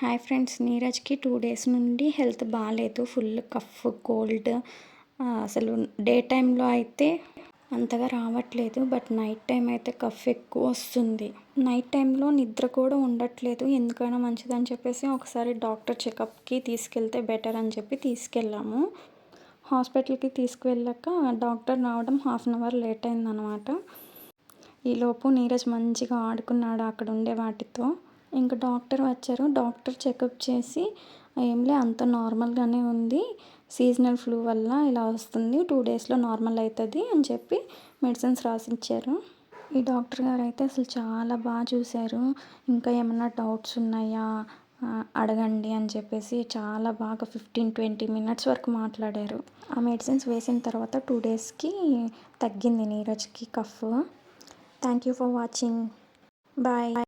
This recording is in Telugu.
హాయ్ ఫ్రెండ్స్, నీరజ్‌కి 2 డేస్ నుండి హెల్త్ బాలేదు. Full cough, cold. అసలు డే టైమ్‌లో అయితే అంతగా రావట్లేదు. బట్ నైట్ టైమ్ అయితే కఫ్ ఎక్కువొస్తుంది. నైట్ టైమ్‌లో నిద్ర కూడా ఉండట్లేదు. ఎందుకైనా మంచిదని చెప్పేసి ఒకసారి డాక్టర్ చెకప్‌కి తీసుకెళ్తే బెటర్ అని చెప్పి తీసుకెళ్ళాము. హాస్పిటల్‌కి తీసుకువెళ్ళాక డాక్టర్ రావడం హాఫ్ అన్ అవర్ లేట్ అయిందనమాట. ఈలోపు నీరజ్ మంచిగా ఆడుకున్నాడు అక్కడ ఉండే వాటితో. ఇంక డాక్టర్ వచ్చారు. డాక్టర్ చెకప్ చేసి ఏంలే అంత నార్మల్‌గానే ఉంది. సీజనల్ ఫ్లూ వల్ల ఇలా వస్తుంది. 2 డేస్‌లో నార్మల్ అయితది అని చెప్పి మెడిసిన్స్ రాసిచ్చారు. ఈ డాక్టర్ గారైతే అసలు చాలా చూసారు. ఇంకా ఏమన్నా డౌట్స్ ఉన్నాయా అడగండి అని చెప్పేసి చాలా బాగా 15-20 మినిట్స్ వరకు మాట్లాడారు. ఆ మెడిసిన్స్ వేసిన తర్వాత 2 డేస్‌కి తగ్గింది నీరజ్‌కి cough. Thank you for watching. Bye.